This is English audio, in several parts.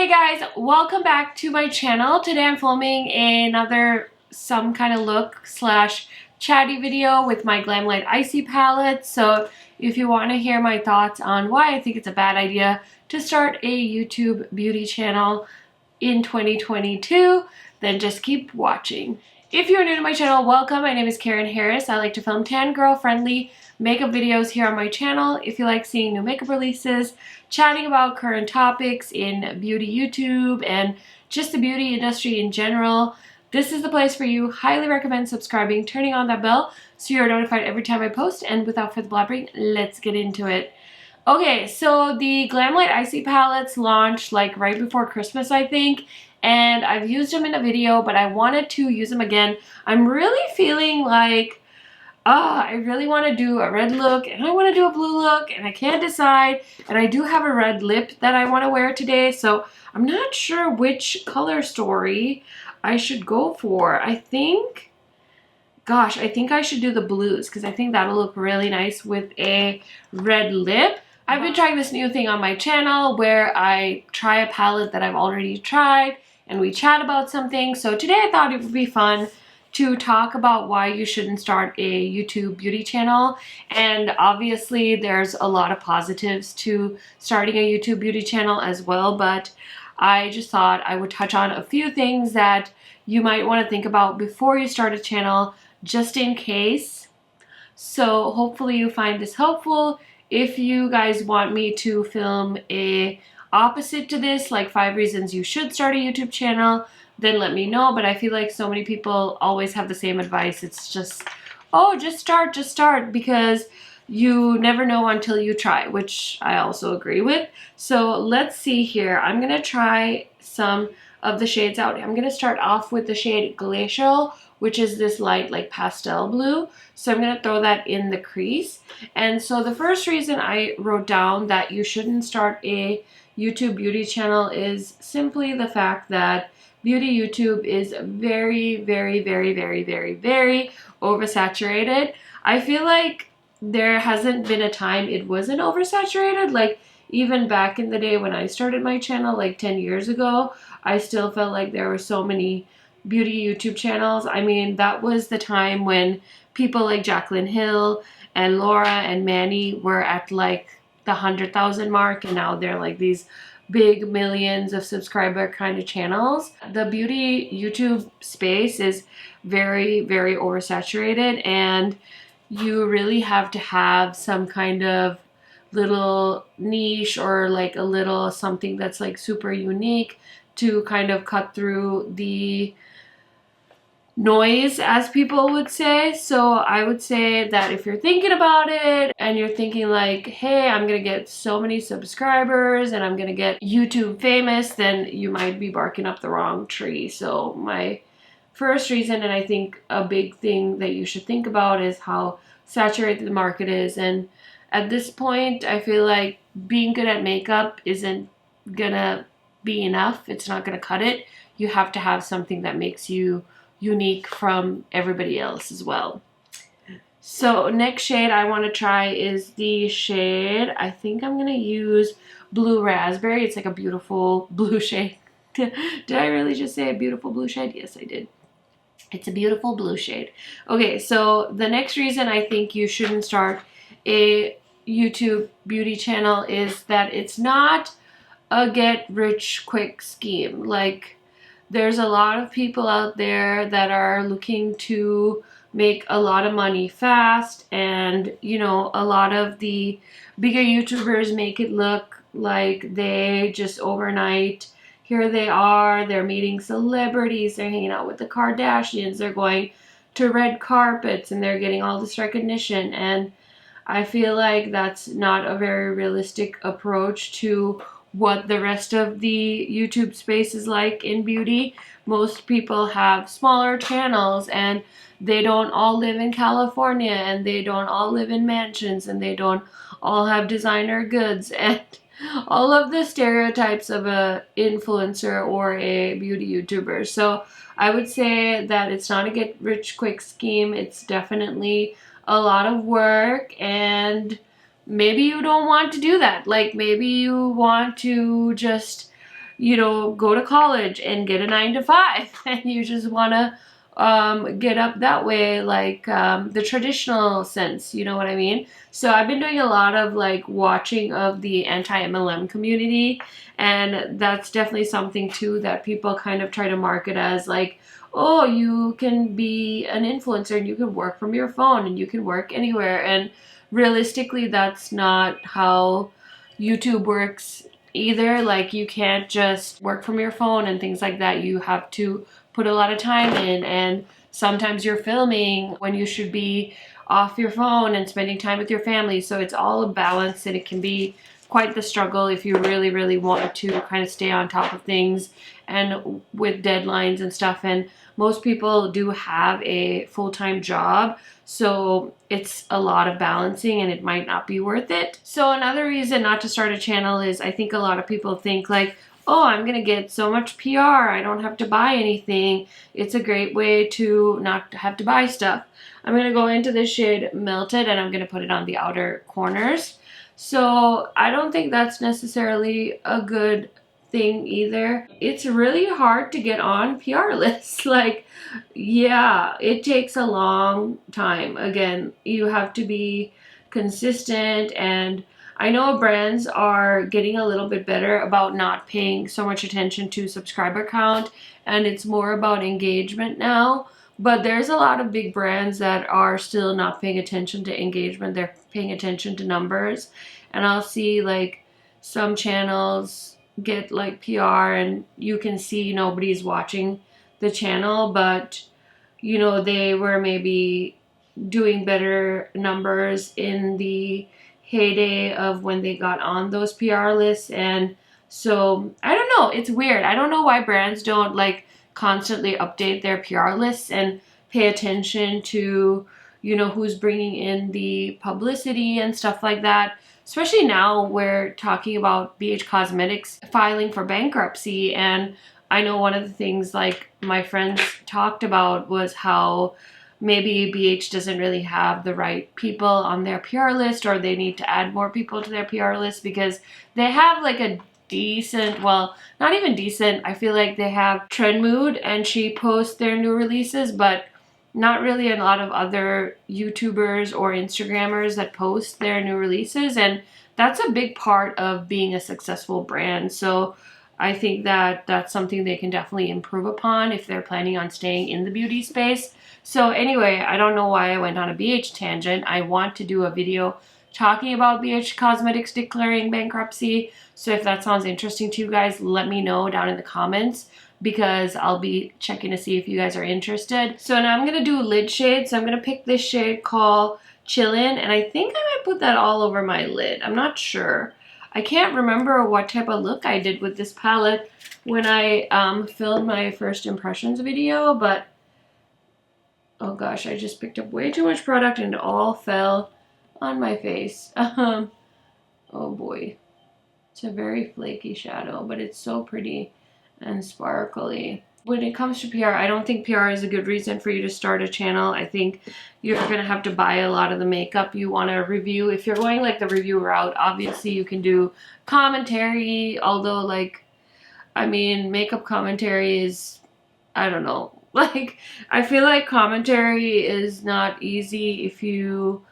Hey guys, welcome back to my channel. Today I'm filming another some kind of look slash chatty video with my Glamlite Icy palette. So if you want to hear my thoughts on why I think it's a bad idea to start a YouTube beauty channel in 2022, then just keep watching. If you're new to my channel, welcome. My name is Karen Harris. I like to film tan girl friendly makeup videos here on my channel. If you like seeing new makeup releases, chatting about current topics in beauty YouTube and just the beauty industry in general, this is the place for you. Highly recommend subscribing, turning on that bell so you're notified every time I post. And without further blabbering, let's get into it. Okay, so the Glamlite Icy palettes launched like right before Christmas, I think, and I've used them in a video, but I wanted to use them again. I'm really feeling like I really want to do a red look and I want to do a blue look and I can't decide, and I do have a red lip that I want to wear today, so I'm not sure which color story I should go for. I think I should do the blues because I think that'll look really nice with a red lip. I've been trying this new thing on my channel where I try a palette that I've already tried and we chat about something. So today I thought it would be fun to talk about why you shouldn't start a YouTube beauty channel. And obviously there's a lot of positives to starting a YouTube beauty channel as well, but I just thought I would touch on a few things that you might want to think about before you start a channel, just in case. So hopefully you find this helpful. If you guys want me to film a opposite to this, like 5 reasons you should start a YouTube channel, then let me know. But I feel like so many people always have the same advice. It's just, oh, just start, because you never know until you try, which I also agree with. So let's see here. I'm gonna try some of the shades out. I'm gonna start off with the shade Glacial, which is this light like pastel blue. So I'm gonna throw that in the crease. And so the first reason I wrote down that you shouldn't start a YouTube beauty channel is simply the fact that beauty YouTube is very, very, very, very, very, very oversaturated. I feel like there hasn't been a time it wasn't oversaturated. Like even back in the day when I started my channel like 10 years ago, I still felt like there were so many beauty YouTube channels. I mean, that was the time when people like Jaclyn Hill and Laura and Manny were at like the 100,000 mark, and now they're like these big millions of subscriber kind of channels. The beauty YouTube space is very, very oversaturated, and you really have to have some kind of little niche or like a little something that's like super unique to kind of cut through the noise, as people would say. So I would say that if you're thinking about it and you're thinking like, hey, I'm gonna get so many subscribers and I'm gonna get YouTube famous, then you might be barking up the wrong tree. So my first reason, and I think a big thing that you should think about, is how saturated the market is. And at this point, I feel like being good at makeup isn't gonna be enough. It's not gonna cut it. You have to have something that makes you unique from everybody else as well. So next shade I want to try is the shade, I think I'm gonna use Blue Raspberry. It's like a beautiful blue shade. Did I really just say a beautiful blue shade? Yes, I did. It's a beautiful blue shade. Okay, so the next reason I think you shouldn't start a YouTube beauty channel is that it's not a get rich quick scheme. Like, there's a lot of people out there that are looking to make a lot of money fast, and you know, a lot of the bigger YouTubers make it look like they just overnight, here they are, they're meeting celebrities, they're hanging out with the Kardashians, they're going to red carpets, and they're getting all this recognition. And I feel like that's not a very realistic approach to what the rest of the YouTube space is like in beauty. Most people have smaller channels and they don't all live in California, and they don't all live in mansions, and they don't all have designer goods and all of the stereotypes of a influencer or a beauty YouTuber. So I would say that it's not a get rich quick scheme. It's definitely a lot of work, and maybe you don't want to do that. Like maybe you want to just you know, go to college and get a 9 to 5 and you just want to get up that way, like the traditional sense, you know what I mean? So I've been doing a lot of like watching of the anti-MLM community, and that's definitely something too that people kind of try to market as like, oh, you can be an influencer and you can work from your phone and you can work anywhere. And realistically, that's not how YouTube works either. Like, you can't just work from your phone and things like that. You have to put a lot of time in, and sometimes you're filming when you should be off your phone and spending time with your family. So it's all a balance, and it can be quite the struggle if you really, really want to kind of stay on top of things and with deadlines and stuff. And most people do have a full-time job, so it's a lot of balancing and it might not be worth it. So another reason not to start a channel is I think a lot of people think like, oh, I'm gonna get so much PR, I don't have to buy anything. It's a great way to not have to buy stuff. I'm gonna go into this shade Melted and I'm gonna put it on the outer corners. So I don't think that's necessarily a good thing either. It's really hard to get on PR lists. Like, yeah, it takes a long time. Again, you have to be consistent, and I know brands are getting a little bit better about not paying so much attention to subscriber count, and it's more about engagement now. But there's a lot of big brands that are still not paying attention to engagement. They're paying attention to numbers. And I'll see like some channels get like PR and you can see nobody's watching the channel, but you know, they were maybe doing better numbers in the heyday of when they got on those PR lists. And so I don't know, it's weird. I don't know why brands don't like constantly update their PR lists and pay attention to, you know, who's bringing in the publicity and stuff like that. Especially now we're talking about BH Cosmetics filing for bankruptcy, and I know one of the things like my friends talked about was how maybe BH doesn't really have the right people on their PR list, or they need to add more people to their PR list because they have like a decent, well, not even decent, I feel like they have Trend Mood and she posts their new releases, but not really a lot of other YouTubers or Instagrammers that post their new releases, and that's a big part of being a successful brand. So I think that that's something they can definitely improve upon if they're planning on staying in the beauty space. So anyway, I don't know why I went on a BH tangent. I want to do a video talking about BH Cosmetics declaring bankruptcy. So if that sounds interesting to you guys, let me know down in the comments, because I'll be checking to see if you guys are interested. So now I'm gonna do lid shade. So I'm gonna pick this shade called Chillin', and I think I might put that all over my lid. I'm not sure. I can't remember what type of look I did with this palette when I filmed my first impressions video, but oh gosh, I just picked up way too much product and it all fell on my face. Oh boy. It's a very flaky shadow, but it's so pretty and sparkly. When it comes to PR, I don't think PR is a good reason for you to start a channel. I think you're gonna have to buy a lot of the makeup you want to review. If you're going like the review route, obviously you can do commentary, although like, I mean, makeup commentary is, I don't know. Like, I feel like commentary is not easy if you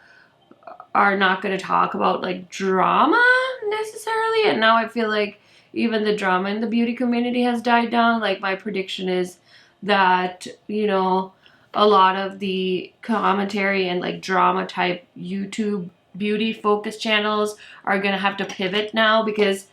are not going to talk about like drama necessarily. And now I feel like even the drama in the beauty community has died down. Like, my prediction is that, you know, a lot of the commentary and like drama type YouTube beauty focused channels are going to have to pivot now, because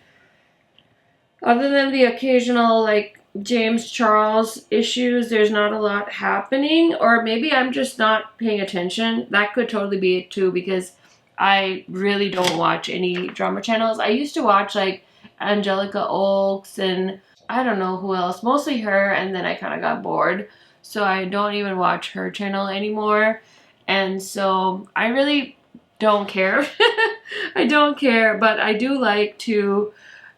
other than the occasional like James Charles issues, there's not a lot happening. Or maybe I'm just not paying attention. That could totally be it too, because I really don't watch any drama channels. I used to watch like Angelica Oaks and I don't know who else, mostly her, and then I kind of got bored, so I don't even watch her channel anymore. And so I really don't care. I don't care, but I do like to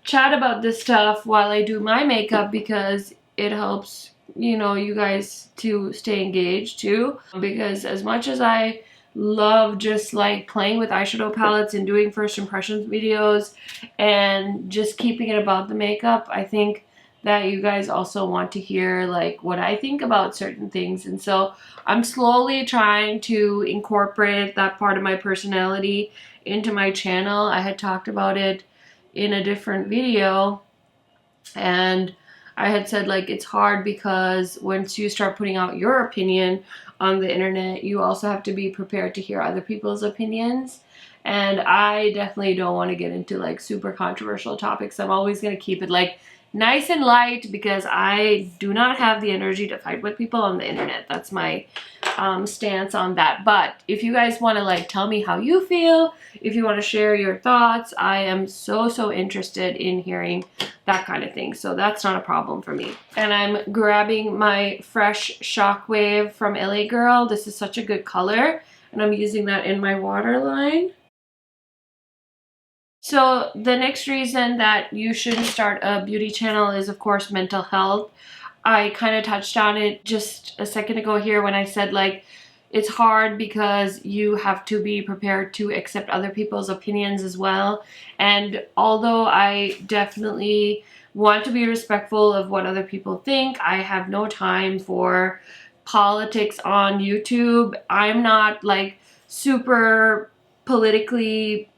chat about this stuff while I do my makeup, because it helps, you know, you guys to stay engaged too. Because as much as I love just like playing with eyeshadow palettes and doing first impressions videos and just keeping it about the makeup, I think that you guys also want to hear like what I think about certain things. And so I'm slowly trying to incorporate that part of my personality into my channel. I had talked about it in a different video, and I had said like it's hard because once you start putting out your opinion on the internet, you also have to be prepared to hear other people's opinions. And I definitely don't want to get into like super controversial topics. I'm always going to keep it like nice and light because I do not have the energy to fight with people on the internet. That's my stance on that. But if you guys want to like tell me how you feel, if you want to share your thoughts, I am so interested in hearing that kind of thing. So that's not a problem for me. And I'm grabbing my fresh Shockwave from LA Girl. This is such a good color, and I'm using that in my waterline. So the next reason that you shouldn't start a beauty channel is, of course, mental health. I kind of touched on it just a second ago here when I said like it's hard because you have to be prepared to accept other people's opinions as well. And although I definitely want to be respectful of what other people think, I have no time for politics on YouTube. I'm not like super politically,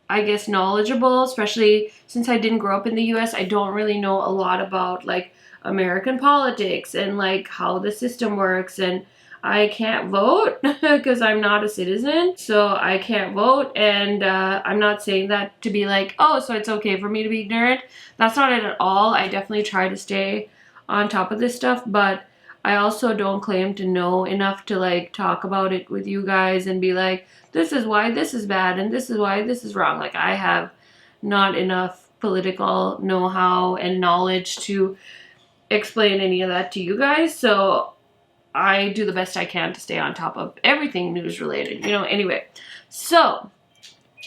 I guess, knowledgeable, especially since I didn't grow up in the US. I don't really know a lot about like American politics and like how the system works, and I can't vote because I'm not a citizen, so I can't vote. And I'm not saying that to be like, oh, so it's okay for me to be ignorant. That's not it at all. I definitely try to stay on top of this stuff, but I also don't claim to know enough to like talk about it with you guys and be like, this is why this is bad and this is why this is wrong. Like, I have not enough political know-how and knowledge to explain any of that to you guys, so I do the best I can to stay on top of everything news related, you know. Anyway, so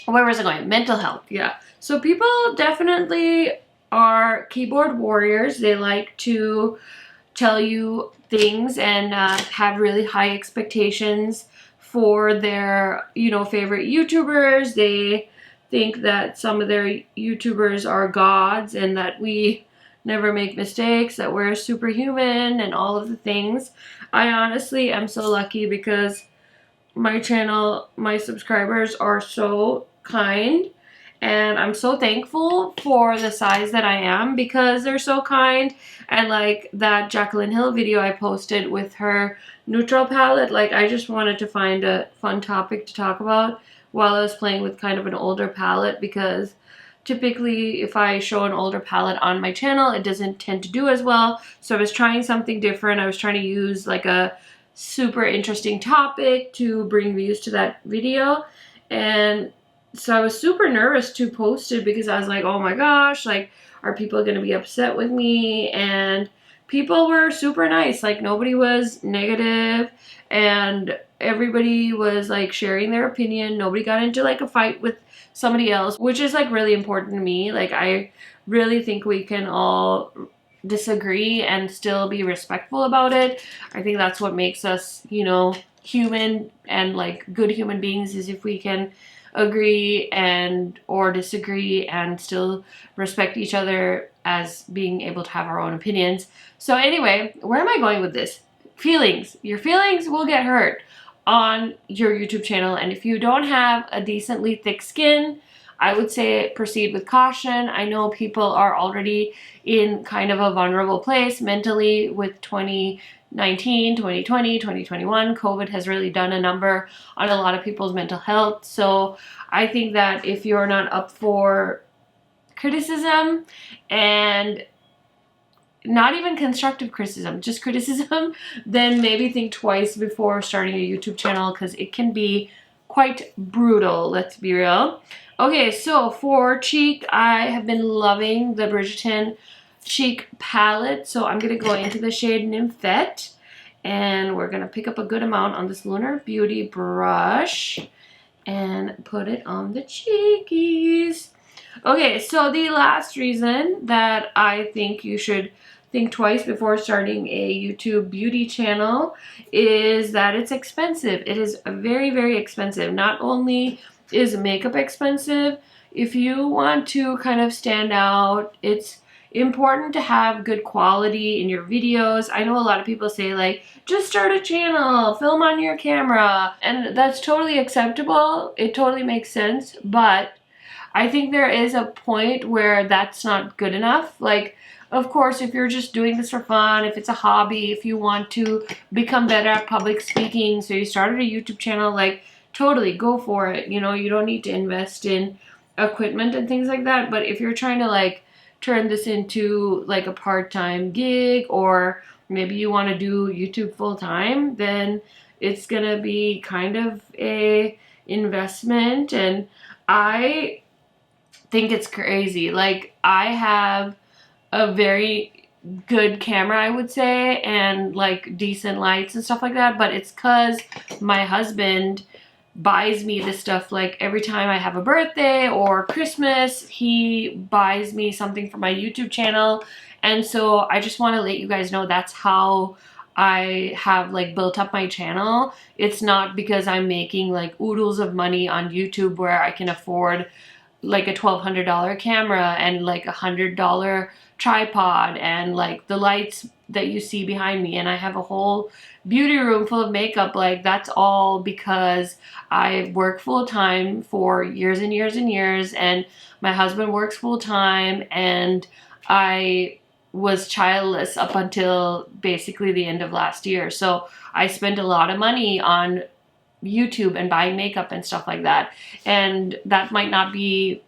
where was I going? Mental health. Yeah, so people definitely are keyboard warriors. They like to tell you things and have really high expectations for their, you know, favorite YouTubers. They think that some of their YouTubers are gods and that we never make mistakes, that we're superhuman and all of the things. I honestly am so lucky because my channel, my subscribers are so kind, and I'm so thankful for the size that I am because they're so kind. And like that Jaclyn Hill video I posted with her neutral palette, like I just wanted to find a fun topic to talk about while I was playing with kind of an older palette, because typically if I show an older palette on my channel, it doesn't tend to do as well. So I was trying something different. I was trying to use like a super interesting topic to bring views to that video. And so I was super nervous to post it because I was like, oh my gosh, like, are people going to be upset with me? And people were super nice. Like, nobody was negative and everybody was like sharing their opinion. Nobody got into like a fight with somebody else, which is like really important to me. Like, I really think we can all disagree and still be respectful about it. I think that's what makes us, you know, human and like good human beings, is if we can agree and or disagree and still respect each other as being able to have our own opinions. So anyway, where am I going with this? Feelings. Your feelings will get hurt on your YouTube channel, and if you don't have a decently thick skin, I would say proceed with caution. I know people are already in kind of a vulnerable place mentally with 2019, 2020, 2021. COVID has really done a number on a lot of people's mental health. So I think that if you're not up for criticism, and not even constructive criticism, just criticism, then maybe think twice before starting a YouTube channel, because it can be quite brutal, let's be real. Okay, so for cheek, I have been loving the Bridgerton cheek palette, so I'm going to go into the shade Nymphette, and we're going to pick up a good amount on this Lunar Beauty brush and put it on the cheekies. Okay, so the last reason that I think you should think twice before starting a YouTube beauty channel is that it's expensive. It is very expensive. Not only is makeup expensive, if you want to kind of stand out, it's important to have good quality in your videos. I know a lot of people say like, just start a channel, film on your camera, and that's totally acceptable. It totally makes sense, but I think there is a point where that's not good enough. Like, of course, if you're just doing this for fun, if it's a hobby, if you want to become better at public speaking, so you started a YouTube channel, like, totally go for it. You know, you don't need to invest in equipment and things like that. But if you're trying to like turn this into like a part-time gig, or maybe you want to do YouTube full-time, then it's gonna be kind of a investment. And I think it's crazy. Like, I have a very good camera, I would say, and like decent lights and stuff like that, but it's because my husband buys me this stuff. Like, every time I have a birthday or Christmas, he buys me something for my YouTube channel. And so I just want to let you guys know that's how I have like built up my channel. It's not because I'm making like oodles of money on YouTube where I can afford like a $1,200 camera and like $100 tripod and like the lights that you see behind me, and I have a whole beauty room full of makeup. Like, that's all because I work full-time for years and years and years, and my husband works full-time, and I was childless up until basically the end of last year. So I spent a lot of money on YouTube and buying makeup and stuff like that, and that might not be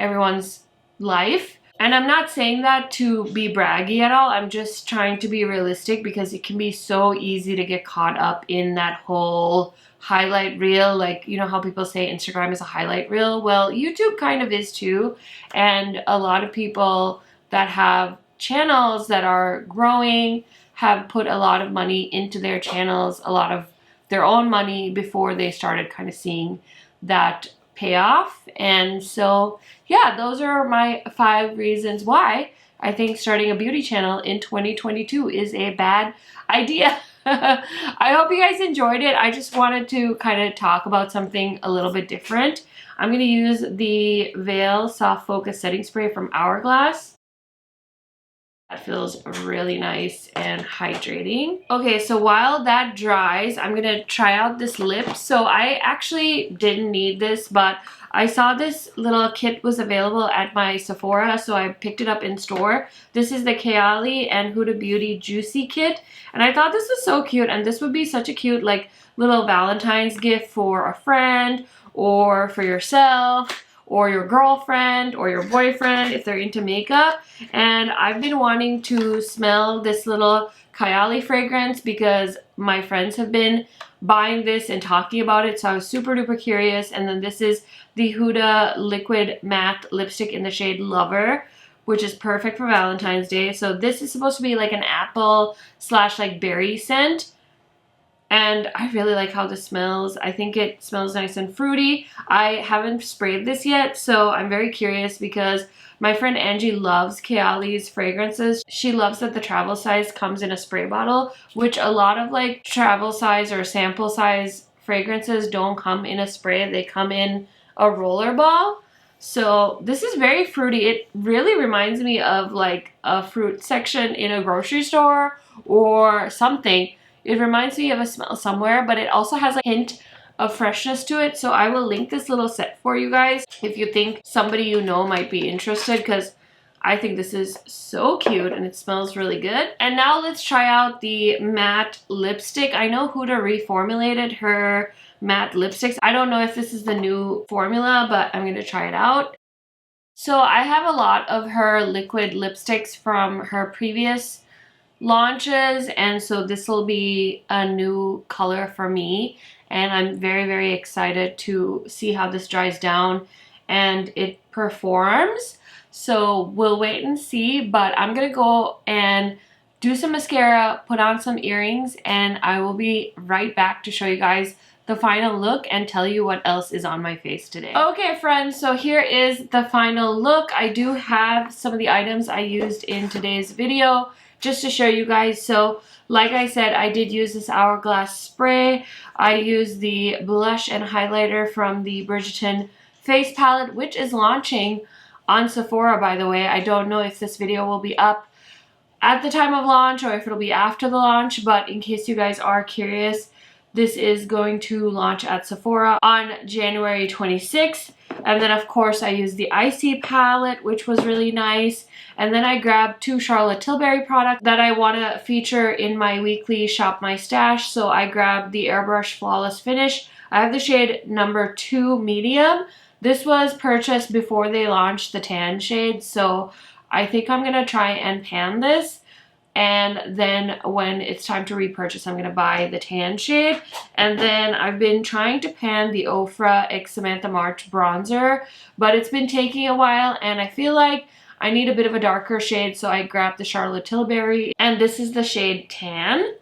everyone's life. And I'm not saying that to be braggy at all. I'm just trying to be realistic, because it can be so easy to get caught up in that whole highlight reel. Like, you know how people say Instagram is a highlight reel? Well, YouTube kind of is too. And a lot of people that have channels that are growing have put a lot of money into their channels, a lot of their own money, before they started kind of seeing that payoff. And so yeah, those are my 5 reasons why I think starting a beauty channel in 2022 is a bad idea. I hope you guys enjoyed it. I just wanted to kind of talk about something a little bit different. I'm going to use the Veil Soft Focus Setting Spray from Hourglass. That feels really nice and hydrating. Okay, so while that dries, I'm gonna try out this lip. So I actually didn't need this, but I saw this little kit was available at my Sephora, so I picked it up in store. This is the Kayali and Huda Beauty Juicy Kit, and I thought this was so cute, and this would be such a cute like little Valentine's gift for a friend, or for yourself, or your girlfriend, or your boyfriend if they're into makeup. And I've been wanting to smell this little Kayali fragrance because my friends have been buying this and talking about it, so I was super duper curious. And then this is the Huda Liquid Matte Lipstick in the shade Lover, which is perfect for Valentine's Day. So this is supposed to be like an apple slash like berry scent. And I really like how this smells. I think it smells nice and fruity. I haven't sprayed this yet, so I'm very curious because my friend Angie loves Kayali's fragrances. She loves that the travel size comes in a spray bottle, which a lot of like travel size or sample size fragrances don't come in a spray. They come in a roller ball. So this is very fruity. It really reminds me of like a fruit section in a grocery store or something. It reminds me of a smell somewhere, but it also has a hint of freshness to it. So I will link this little set for you guys if you think somebody you know might be interested, because I think this is so cute and it smells really good. And now let's try out the matte lipstick. I know Huda reformulated her matte lipsticks. I don't know if this is the new formula, but I'm going to try it out. So I have a lot of her liquid lipsticks from her previous launches, and so this will be a new color for me, and I'm very, very excited to see how this dries down and it performs. So we'll wait and see, but I'm gonna go and do some mascara, put on some earrings, and I will be right back to show you guys the final look and tell you what else is on my face today. Okay friends, so here is the final look. I do have some of the items I used in today's video just to show you guys. So like I said, I did use this Hourglass spray. I used the blush and highlighter from the Bridgerton face palette, which is launching on Sephora, by the way. I don't know if this video will be up at the time of launch or if it'll be after the launch, but in case you guys are curious, this is going to launch at Sephora on January 26th. And then of course I used the Icy palette, which was really nice. And then I grabbed 2 Charlotte Tilbury products that I want to feature in my weekly Shop My Stash. So I grabbed the Airbrush Flawless Finish. I have the shade number 2 medium. This was purchased before they launched the tan shade, so I think I'm going to try and pan this. And then when it's time to repurchase, I'm going to buy the tan shade. And then I've been trying to pan the OFRA X Samantha March bronzer, but it's been taking a while and I feel like I need a bit of a darker shade, so I grabbed the Charlotte Tilbury, and this is the shade Tan.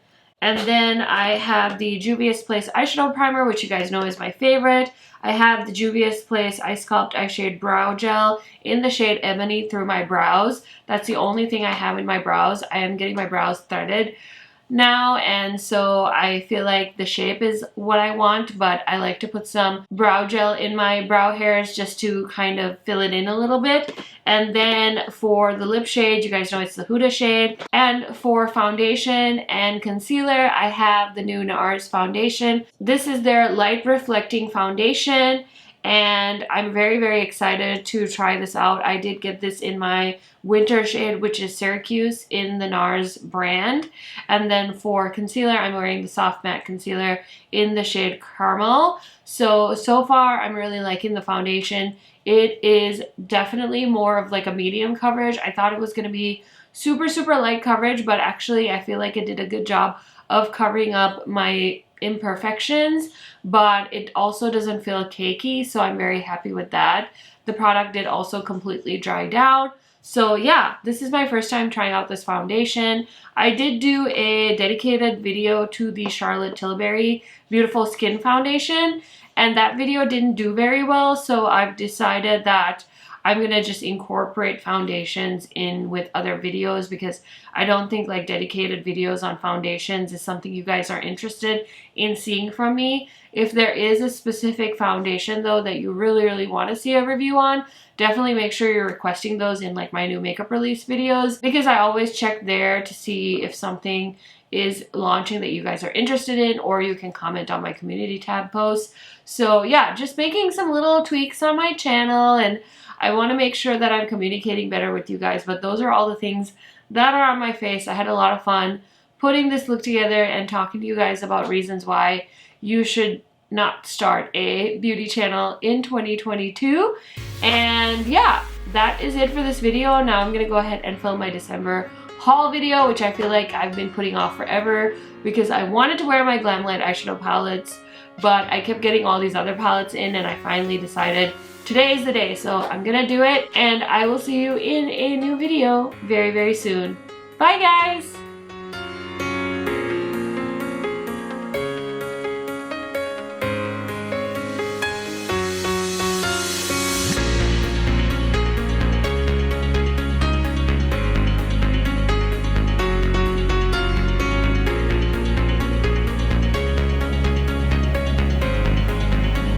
And then I have the Juvia's Place eyeshadow primer, which you guys know is my favorite. I have the Juvia's Place Eye Sculpt Eyeshade Brow Gel in the shade Ebony through my brows. That's the only thing I have in my brows. I am getting my brows threaded now, and so I feel like the shape is what I want, but I like to put some brow gel in my brow hairs just to kind of fill it in a little bit. And then for the lip shade, you guys know it's the Huda shade. And for foundation and concealer, I have the new NARS foundation. This is their light reflecting foundation, and I'm very excited to try this out. I did get this in my winter shade, which is Syracuse in the NARS brand. And then for concealer, I'm wearing the Soft Matte Concealer in the shade Caramel. So far I'm really liking the foundation. It is definitely more of like a medium coverage. I thought it was going to be super light coverage, but actually I feel like it did a good job of covering up my imperfections, but it also doesn't feel cakey, so I'm very happy with that. The product did also completely dry down. So yeah, this is my first time trying out this foundation. I did do a dedicated video to the Charlotte Tilbury Beautiful Skin Foundation, and that video didn't do very well, so I've decided that I'm going to just incorporate foundations in with other videos, because I don't think like dedicated videos on foundations is something you guys are interested in seeing from me. If there is a specific foundation though that you really want to see a review on, definitely make sure you're requesting those in like my new makeup release videos, because I always check there to see if something is launching that you guys are interested in, or you can comment on my community tab posts. So yeah, just making some little tweaks on my channel, and I want to make sure that I'm communicating better with you guys, but those are all the things that are on my face. I had a lot of fun putting this look together and talking to you guys about reasons why you should not start a beauty channel in 2022. And yeah, that is it for this video. Now I'm going to go ahead and film my December haul video, which I feel like I've been putting off forever because I wanted to wear my Glamlite eyeshadow palettes, but I kept getting all these other palettes in, and I finally decided today is the day, so I'm gonna do it, and I will see you in a new video very soon. Bye guys!